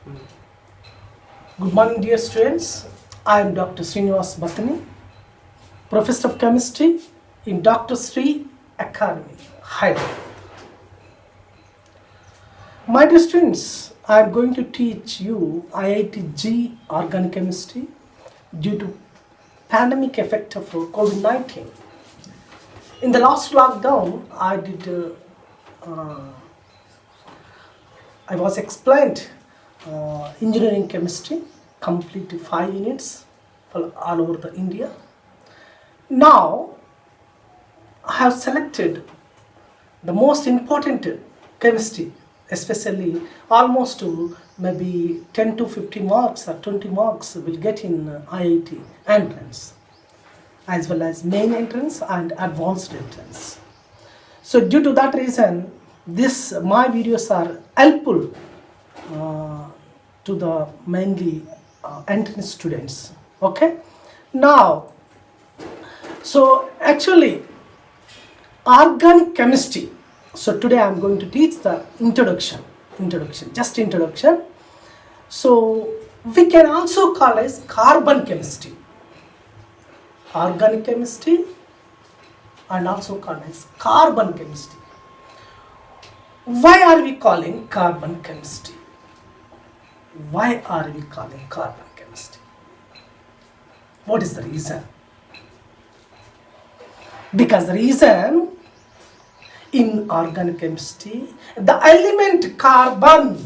Good morning, dear students. I am Dr. Srinivas Bhattani, Professor of Chemistry in Dr. Sri Academy, Hyderabad. My dear students, I am going to teach you IIT-G Organic Chemistry due to pandemic effect of COVID-19. In the last lockdown, I was explained engineering chemistry, complete 5 units for all over the India. Now, I have selected the most important chemistry, especially almost maybe 10 to 50 marks or 20 marks will get in IIT entrance, as well as main entrance and advanced entrance. So due to that reason, my videos are helpful to the mainly entrance students. Okay, now, so actually organic chemistry. So today I am going to teach the introduction, just introduction. So we can also call as carbon chemistry, organic chemistry, and also called as carbon chemistry. Why are we calling carbon chemistry? Why are we calling carbon chemistry? What is the reason? Because the reason in organic chemistry, the element carbon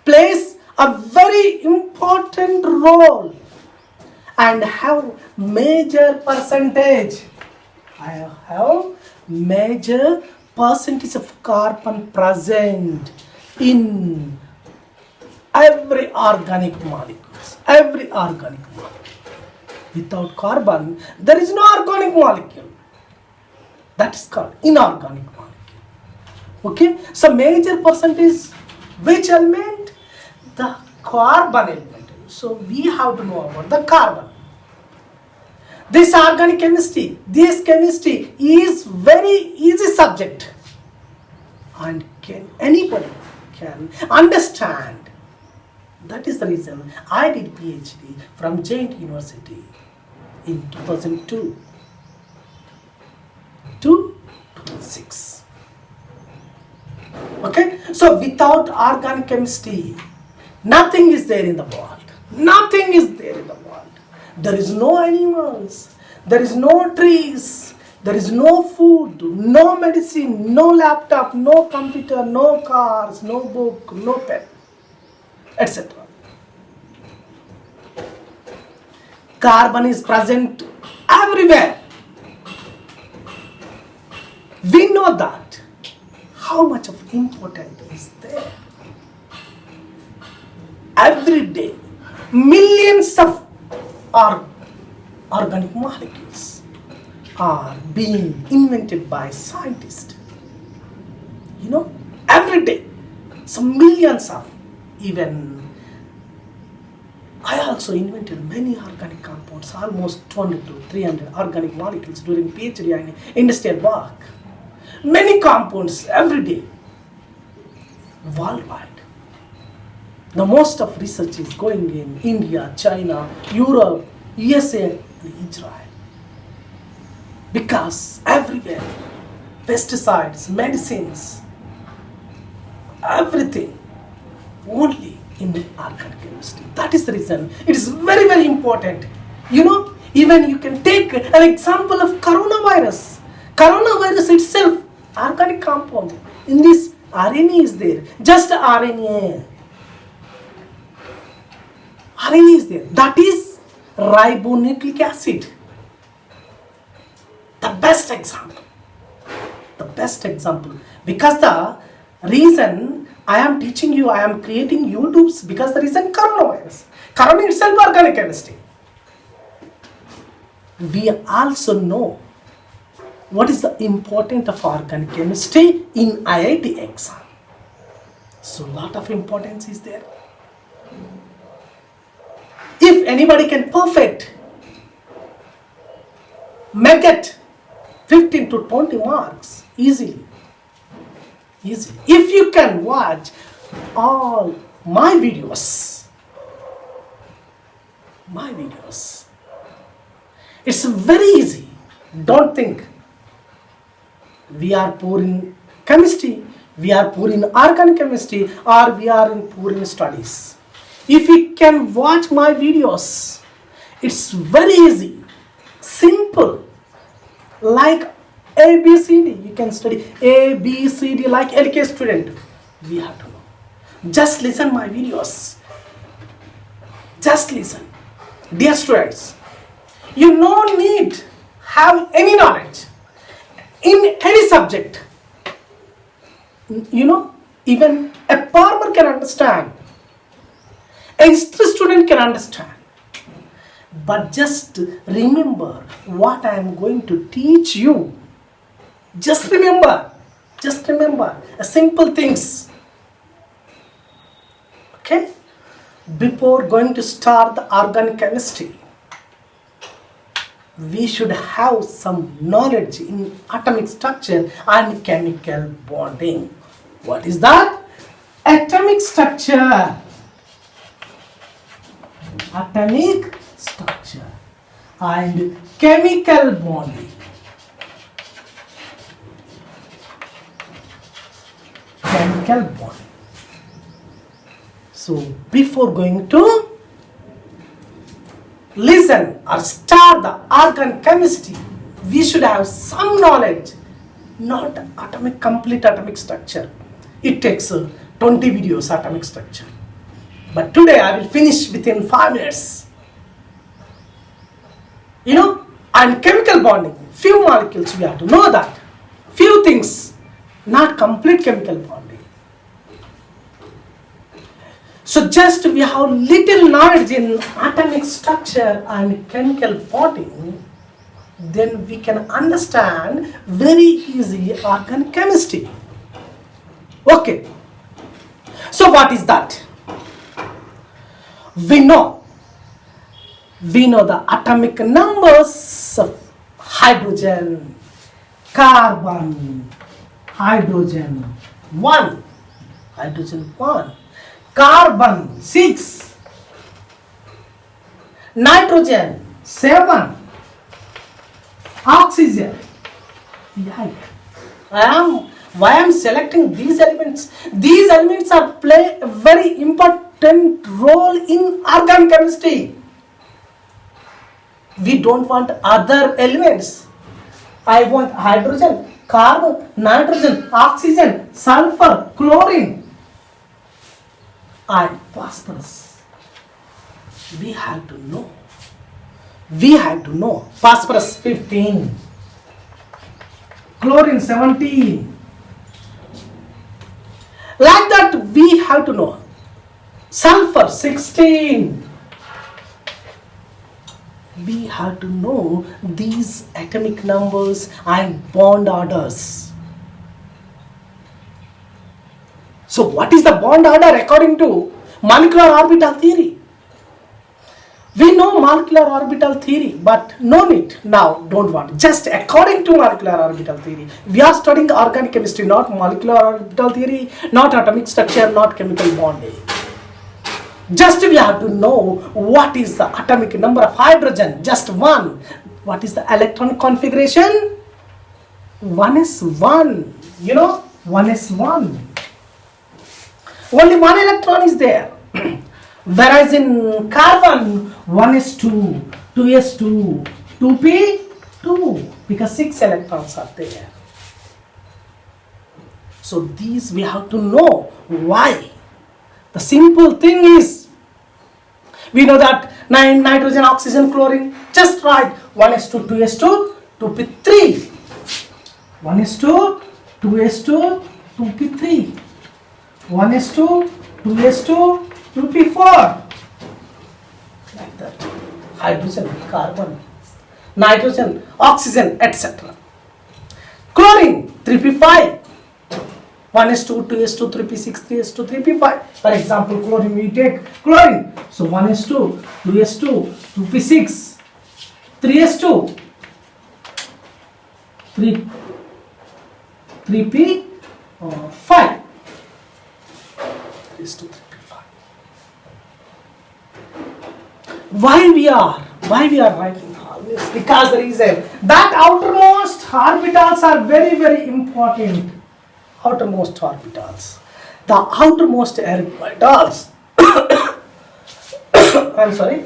plays a very important role and have major percentage. I have major percentage of carbon present in every organic molecules. Without carbon, there is no organic molecule. That is called inorganic molecule. Okay, so major percentage, which element? The carbon element. So we have to know about the carbon. This organic chemistry, is very easy subject, and anybody can understand. That is the reason I did PhD from Giant University in 2002 to 2006. Okay, so without organic chemistry, nothing is there in the world. There is no animals, there is no trees, there is no food, no medicine, no laptop, no computer, no cars, no book, no pen, etc. Carbon is present everywhere. We know that. How much of importance is there? Every day, millions of organic molecules are being invented by scientists. Every day, some millions of, even I also invented many organic compounds, almost 200 to 300 organic molecules during PhD and industrial work. Many compounds every day, worldwide. The most of research is going in India, China, Europe, USA, and Israel. Because everywhere, pesticides, medicines, everything, only in organic chemistry. That is the reason it is very, very important. Even you can take an example of coronavirus. Coronavirus itself, organic compound. In this, RNA is there. Just RNA. RNA is there. That is ribonucleic acid. The best example. Because the reason I am teaching you, I am creating YouTubes, because the reason coronavirus. Corona itself organic chemistry. We also know what is the importance of organic chemistry in IIT exam. So lot of importance is there. If anybody can perfect, may get 15 to 20 marks. easily. If you can watch all my videos, it's very easy. Don't think we are poor in chemistry, we are poor in organic chemistry, or we are poor in studies. If you can watch my videos, it's very easy, simple, like A, B, C, D. You can study A, B, C, D like LK student. We have to know. Just listen my videos. Just listen. Dear students, you no need have any knowledge in any subject. Even a farmer can understand. A history student can understand. But just remember what I am going to teach you. Just remember a simple things. Okay? Before going to start the organic chemistry, we should have some knowledge in atomic structure and chemical bonding. What is that? Atomic structure. Atomic structure and chemical bonding. Chemical bonding. So before going to listen or start the organic chemistry, we should have some knowledge, not complete atomic structure. It takes 20 videos atomic structure. But today I will finish within 5 minutes. And chemical bonding, few molecules we have to know that. Few things, not complete chemical bonding. So just we have little knowledge in atomic structure and chemical bonding, then we can understand very easy organic chemistry. Okay. So what is that? We know the atomic numbers of hydrogen, carbon, hydrogen 1, carbon 6, nitrogen 7, oxygen 8. Why I am selecting these elements? These elements are play a very important role in organic chemistry. We don't want other elements. I want hydrogen, carbon, nitrogen, oxygen, sulfur, chlorine, and phosphorus. We have to know. Phosphorus 15, chlorine 17. Like that we have to know. Sulfur 16. We have to know these atomic numbers and bond orders. So what is the bond order according to molecular orbital theory? We know molecular orbital theory, but no need now, don't want. Just according to molecular orbital theory. We are studying organic chemistry, not molecular orbital theory, not atomic structure, not chemical bonding. Just we have to know what is the atomic number of hydrogen, just 1. What is the electron configuration? 1s1, 1s1. Only 1 electron is there. Whereas in carbon, 1s2, 2s2, 2p2, because 6 electrons are there. So these we have to know. Why? The simple thing is, we know that nitrogen, oxygen, chlorine, just write 1s2, 2s2, 2p3. 1s2, 2s2, 2p3. 1s2, 2s2, 2p4. Like that. Hydrogen, carbon, nitrogen, oxygen, etc. Chlorine, 3p5. 1s2, 2s2, 3p6, 3s2, 3p5. For example, chlorine, we take chlorine. So 1s2, 2s2, 2p6, 3s2, 3p5. 3 is to 3p5. Why we are writing all this? Because the reason that outermost orbitals are very, very important. Outermost orbitals. The outermost orbitals. I'm sorry.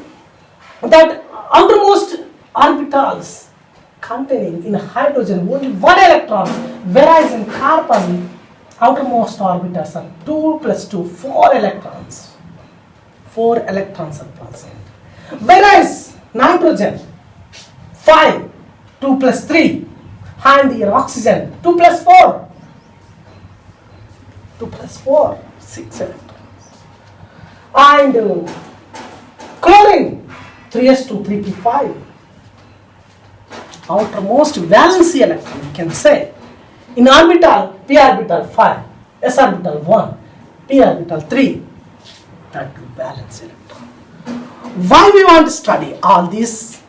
That outermost orbitals containing in hydrogen only one electron, whereas in carbon outermost orbitals are 2 plus 2, 4 electrons. 4 electrons are present. Whereas nitrogen 5, 2 plus 3, and here oxygen 2 plus 4. 2 plus 4, 6 electrons. And chlorine 3s2, 3p5. Outermost valency electron, you can say. In orbital, p orbital 5, s orbital 1, p orbital 3. That will valence electron. Why we want to study all this?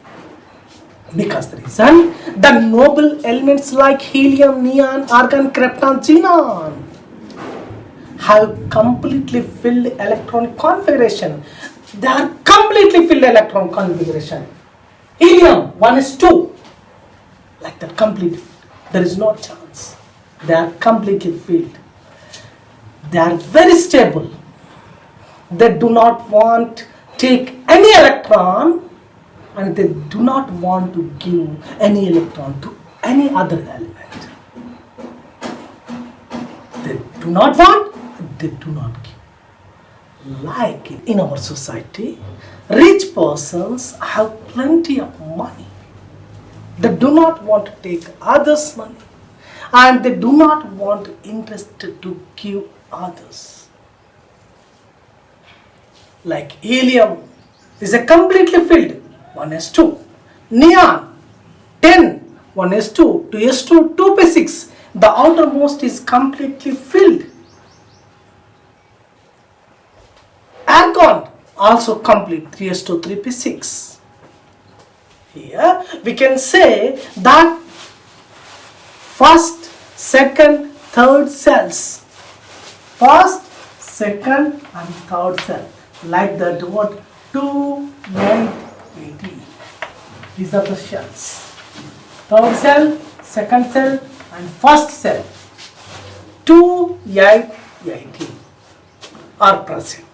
Because the reason, the noble elements like helium, neon, argon, krypton, xenon have completely filled electron configuration. They are completely filled electron configuration. Helium 1s2, like that, completely. There is no chance. They are completely filled. They are very stable. They do not want take any electron, and they do not want to give any electron to any other element. They do not want, they do not give. Like in our society, rich persons have plenty of money. They do not want to take others' money, and they do not want interest to give others. Like helium is a completely filled 1s2. Neon 10, 1s2, 2s2, 2p6. The outermost is completely filled. Argon also complete 3s2, 3p6. Here we can say that first, second, third cells. First, second and third cell. Like that, what? 2, 9, 18. These are the shells. Third cell, second cell, and first cell. 2, 8, 18 are present.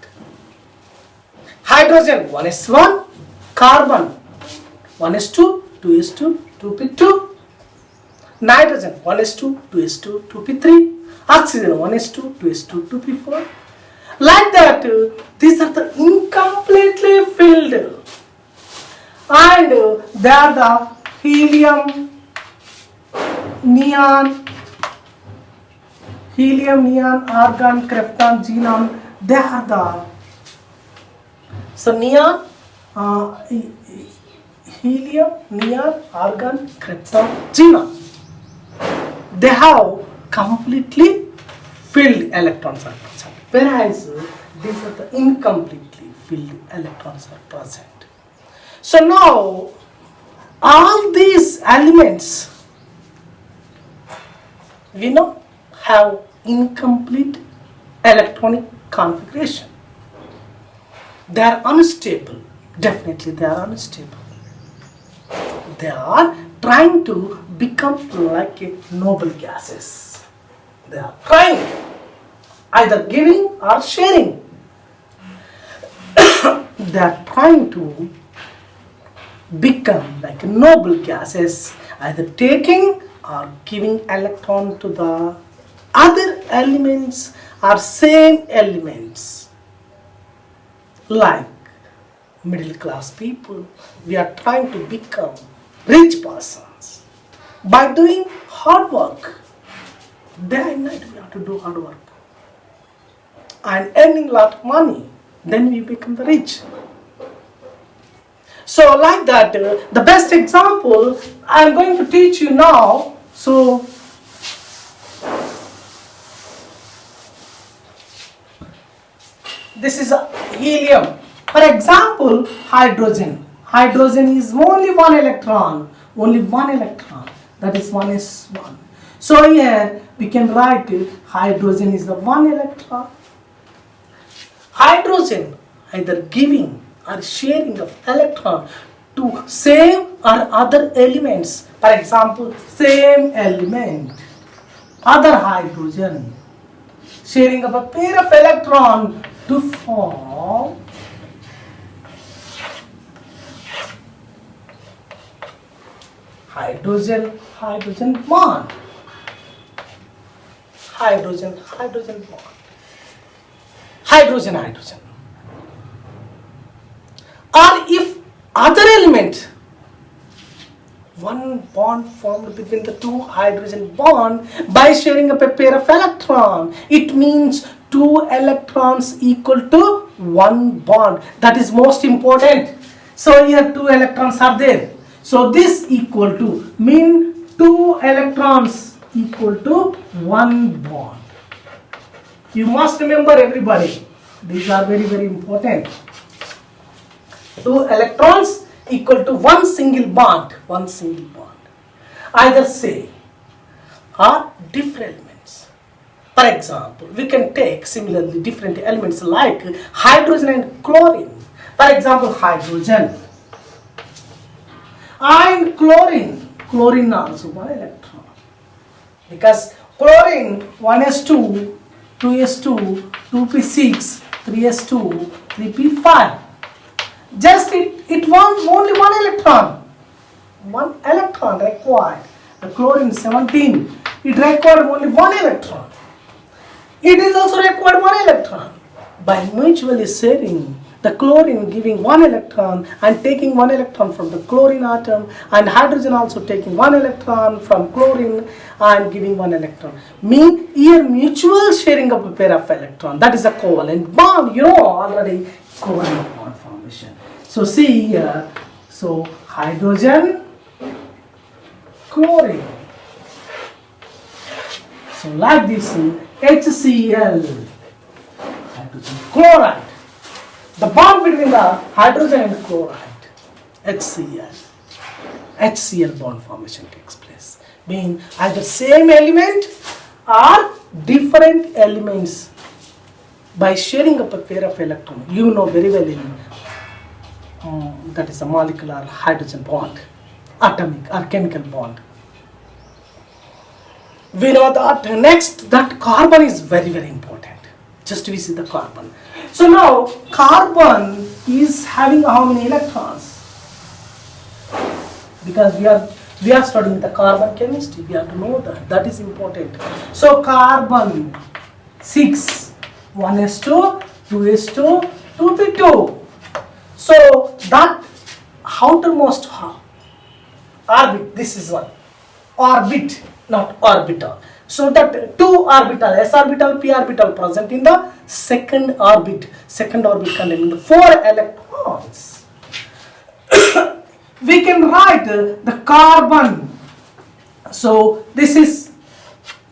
Hydrogen 1s1, carbon 1s2, 2s2, 2p2. Nitrogen 1s2, 2s2, 2p3. Oxygen 1s2, 2s2, 2p4. Like that, these are the incompletely filled, and they are the helium, neon, argon, krypton, xenon. They are the neon, helium, neon, argon, krypton, xenon. They have completely filled electrons are present. Whereas these are the incompletely filled electrons are present. So now all these elements we know have incomplete electronic configuration. They are unstable. Definitely they are unstable. They are trying to become like noble gases. They are trying, either giving or sharing. They are trying to become like noble gases, either taking or giving electron to the other elements or same elements. Like middle class people, we are trying to become rich persons by doing hard work. Day and night we have to do hard work and earning lot of money. Then we become the rich. So like that, the best example I am going to teach you now. So this is a helium. For example, hydrogen. Hydrogen is only one electron. Only one electron. That is 1s1. So here we can write hydrogen is the one electron. Hydrogen either giving or sharing of electron to same or other elements. For example, same element, other hydrogen, sharing of a pair of electron to form hydrogen bond. Hydrogen bond. Hydrogen. Or if other element, one bond formed between the two hydrogen bond by sharing up a pair of electron, it means two electrons equal to one bond. That is most important. So here two electrons are there. So this equal to mean two electrons equal to one bond. You must remember, everybody, these are very, very important. Two electrons equal to one single bond. Either say are different elements. For example, we can take similarly different elements like hydrogen and chlorine. For example, hydrogen and chlorine also one electron, because chlorine 1s2, 2s2, 2p6, 3s2, 3p5. Just it wants only one electron required. The chlorine 17, it required only one electron. It is also required one electron. By mutually sharing, the chlorine giving one electron and taking one electron from the chlorine atom, and hydrogen also taking one electron from chlorine and giving one electron. Mean here mutual sharing of a pair of electron. That is a covalent bond. You know already covalent bond formation. So see here, so hydrogen, chlorine. So like this, HCl, hydrogen chloride. The bond between the hydrogen and chloride, HCl bond formation takes place. Mean either same element or different elements by sharing up a pair of electrons. You know very well that is a molecular hydrogen bond, atomic or chemical bond. We know that next, that carbon is very, very important. Just we see the carbon. So now carbon is having how many electrons? Because we are studying the carbon chemistry, we have to know that. That is important. So carbon 6, 1s2, 2s2, 2p2. So that outermost orbit, this is one orbit, not orbital. So that two orbital, s orbital, p orbital present in the second orbit containing the 4 electrons. We can write the carbon. So this is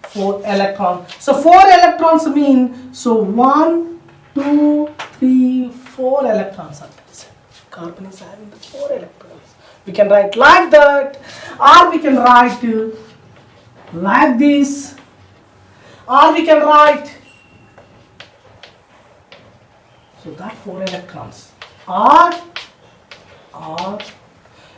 4 electrons. So 4 electrons mean, so 1, 2, 3, 4 electrons are present. Carbon is having the 4 electrons. We can write like that, or we can write like this, or we can write, so that 4 electrons are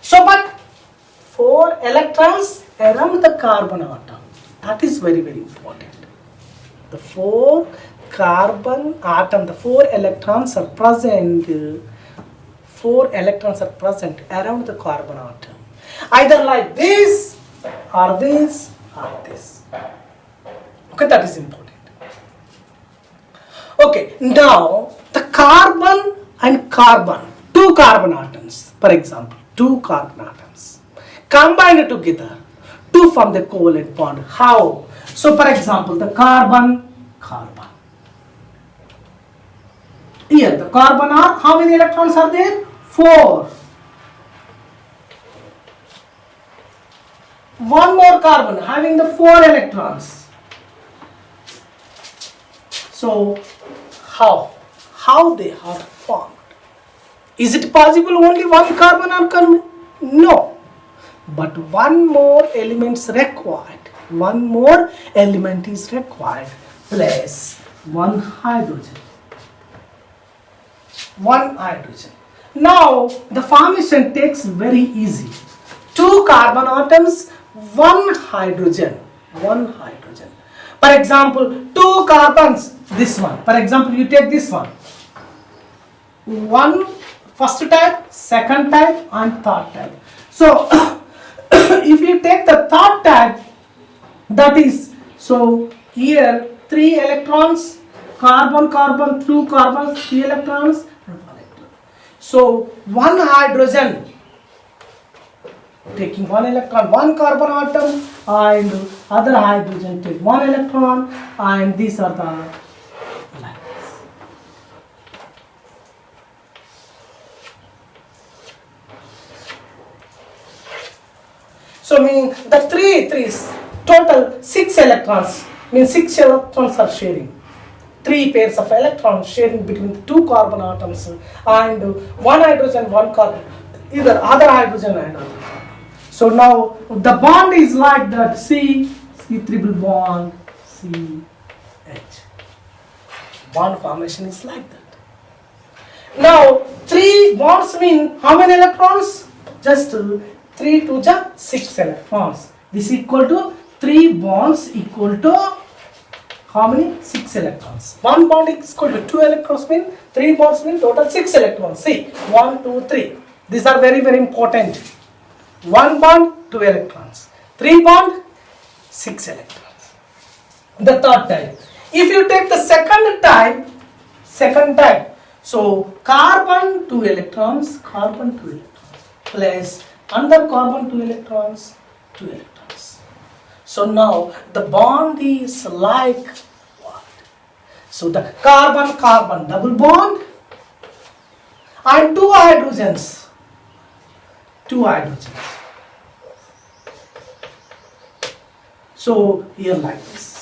so, but 4 electrons around the carbon atom. That is very, very important. The 4 carbon atom, the 4 electrons are present. 4 electrons are present around the carbon atom, either like this or this or this. Okay, that is important. Okay, now the carbon and carbon, 2 carbon atoms, for example, 2 carbon atoms combined together to form the covalent bond. How? So for example, the carbon. Here the carbon are, how many electrons are there? 4. One more carbon having the 4 electrons. So how they are formed? Is it possible only one carbon are coming? No. But one more elements required. One more element is required. Plus one hydrogen. One hydrogen. Now the formation takes very easy. Two carbon atoms, one hydrogen. One hydrogen. For example, two carbons, this one. For example, you take this one. One first type, second type and third type. So if you take the third type, that is, so here 3 electrons, carbon, carbon, 2 carbons, 3 electrons, and 1 electron. So one hydrogen, taking 1 electron, 1 carbon atom, and other hydrogen take 1 electron, and these are the lines. So meaning the threes, total 6 electrons, means 6 electrons are sharing. 3 pairs of electrons sharing between the 2 carbon atoms and 1 hydrogen, 1 carbon, either other hydrogen and other carbon. So now the bond is like that, C triple bond, CH. Bond formation is like that. Now 3 bonds mean how many electrons? Just 3 to the 6 electrons. This equal to 3 bonds equal to how many? 6 electrons. 1 bond is equal to 2 electrons mean 3 bonds mean total 6 electrons. See, 1, 2, 3. These are very, very important. 1 bond, 2 electrons. 3 bond, 6 electrons. The third type. If you take the second type, so carbon 2 electrons, carbon 2 electrons, plus another carbon 2 electrons, 2 electrons. So now the bond is like what? So the carbon double bond and 2 hydrogens. 2 hydrogens. So here like this.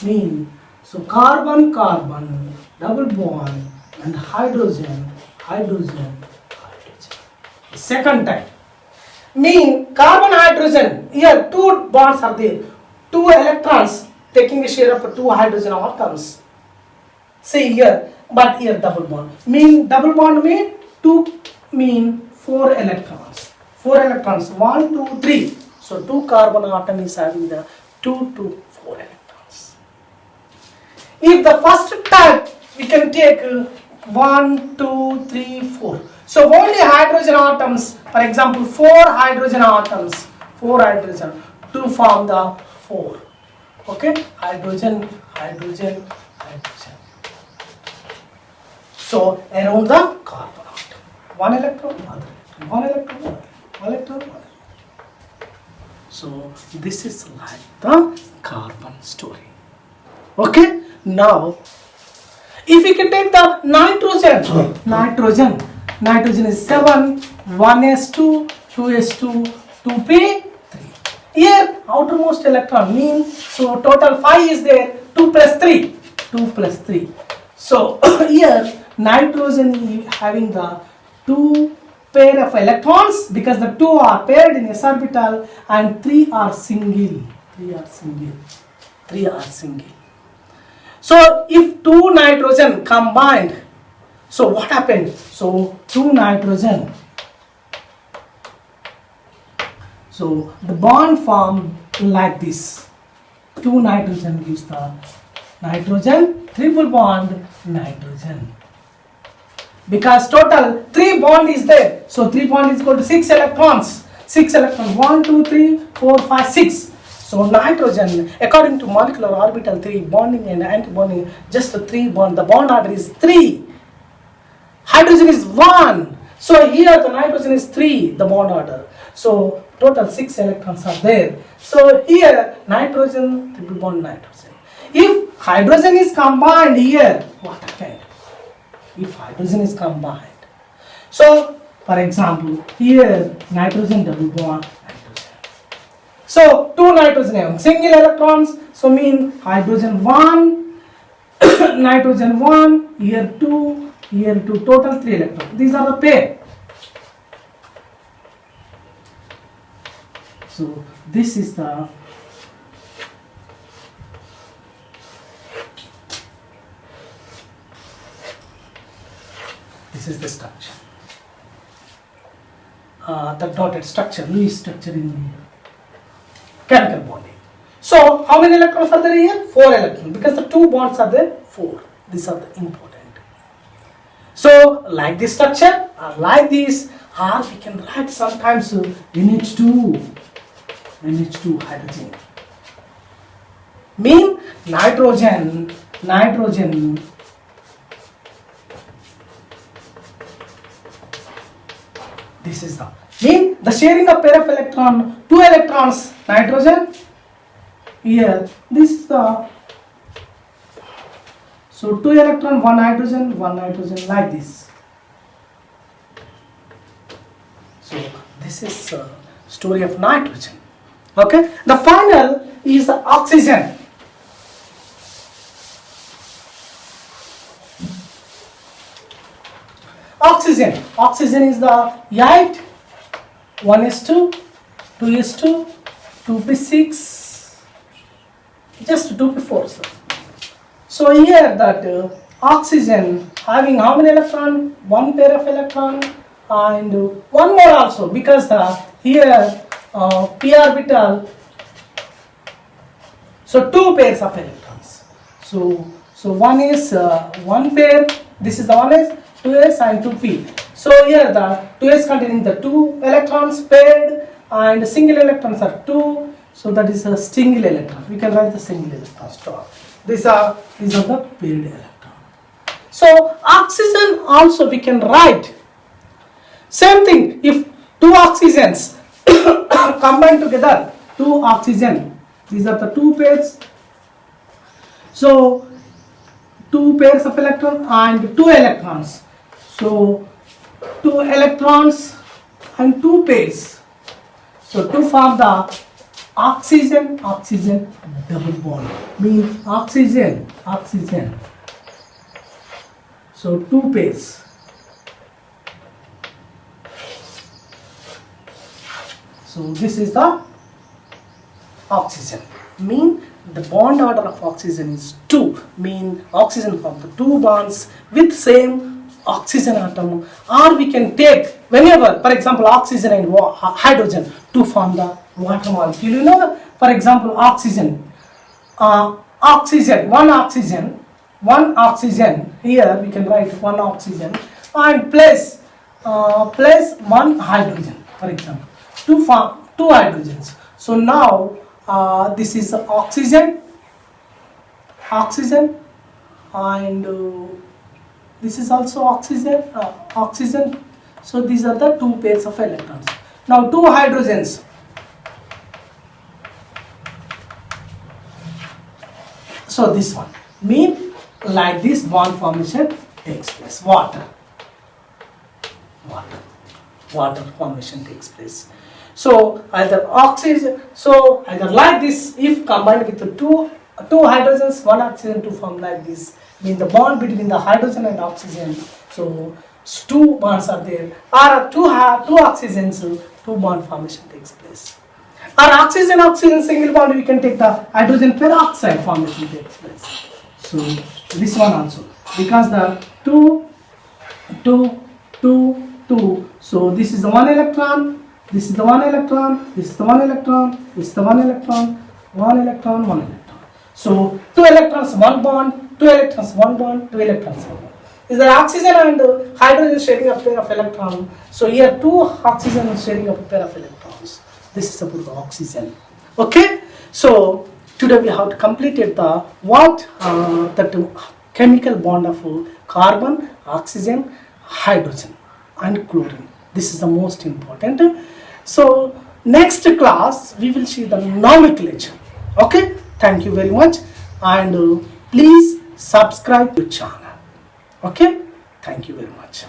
Mean, so carbon, double bond and hydrogen. Second type. Mean carbon hydrogen, here 2 bonds are there. 2 electrons taking a share of 2 hydrogen atoms. See here, but here double bond. Mean double bond mean 2 mean 4 electrons. 4 electrons, 1, 2, 3. So 2 carbon atom is having the 2 to 4 electrons. If the first type, we can take 1, 2, 3, 4. So only hydrogen atoms, for example, 4 hydrogen atoms, 4 hydrogen to form the 4. Okay, hydrogen. So around the carbon atom, 1 electron, 1 electron. So this is like the carbon story. Okay. Now, if we can take the nitrogen is 7, 1s2, 2s2, 2p3. Here, outermost electron means, so total 5 is there, 2 plus 3. So, here, nitrogen is having the 2 pair of electrons because the 2 are paired in s orbital and 3 are single. So if 2 nitrogen combined, so what happened? So 2 nitrogen. So the bond formed like this. 2 nitrogen gives the nitrogen, triple bond nitrogen. Because total 3 bond is there. So 3 bond is equal to 6 electrons. 1, 2, 3, 4, 5, 6. So nitrogen, according to molecular orbital theory, bonding and anti-bonding, just 3 bond. The bond order is 3. Hydrogen is 1. So here the nitrogen is 3, the bond order. So total 6 electrons are there. So here nitrogen, triple bond nitrogen. If hydrogen is combined here, what happened? If hydrogen is combined. So for example, here nitrogen double bond nitrogen. So 2 nitrogen ions, single electrons, so mean hydrogen 1, nitrogen 1, here 2, total 3 electrons. These are the pair. So this is the structure. The dotted structure, Lewis structure in the chemical bonding. So how many electrons are there here? 4 electrons, because the 2 bonds are there, 4. These are the important. So like this structure or like this, or we can write sometimes NH2 hydrogen. Mean nitrogen. This is the sharing of pair of electron, 2 electrons nitrogen. Here this is the, so 2 electron, 1 nitrogen like this. So this is story of nitrogen. Okay, the final is the oxygen. Oxygen is the 8, 1s2, 2s2, 2p6, just 2p4. So here that oxygen having how many electron? 1 pair of electron and 1 more also, because here p orbital, so 2 pairs of electrons. So one is 1 pair, this is the 1s, 2s and 2p. So here the 2s containing the 2 electrons paired and single electrons are 2. So that is a single electron. We can write the single electron star. These are the paired electron. So oxygen also we can write. Same thing, if 2 oxygens combined together, 2 oxygen, these are the 2 pairs. So 2 pairs of electron and 2 electrons. So 2 electrons and 2 pairs. So to form the oxygen double bond, means oxygen. So 2 pairs. So this is the oxygen. Mean the bond order of oxygen is 2. Mean oxygen forms the 2 bonds with same oxygen atom, or we can take whenever, for example, oxygen and hydrogen to form the water molecule. You know, for example, oxygen, one oxygen. Here we can write 1 oxygen and place 1 hydrogen, for example, to form 2 hydrogens. So now this is oxygen, and this is also oxygen. So these are the 2 pairs of electrons. Now 2 hydrogens. So this one, mean like this bond formation takes place. Water formation takes place. So either oxygen, so either like this, if combined with the two hydrogens, 1 oxygen to form like this, mean the bond between the hydrogen and oxygen. So 2 bonds are there, or 2 oxygens, 2 bond formation takes place. Or oxygen single bond, we can take the hydrogen peroxide formation takes place. So this one also, because the 2. So this is the 1 electron. This is the 1 electron, this is the 1 electron, this is the 1 electron, 1 electron, 1 electron. So 2 electrons, 1 bond, 2 electrons, 1 bond, 2 electrons, 1 bond. Is there oxygen and hydrogen sharing a pair of electrons? So here 2 oxygen sharing a pair of electrons. This is about the oxygen. Okay. So today we have completed the that chemical bond of carbon, oxygen, hydrogen, and chlorine. This is the most important. So next class we will see the nomenclature. Okay, thank you very much, and please subscribe to the channel. Okay, thank you very much.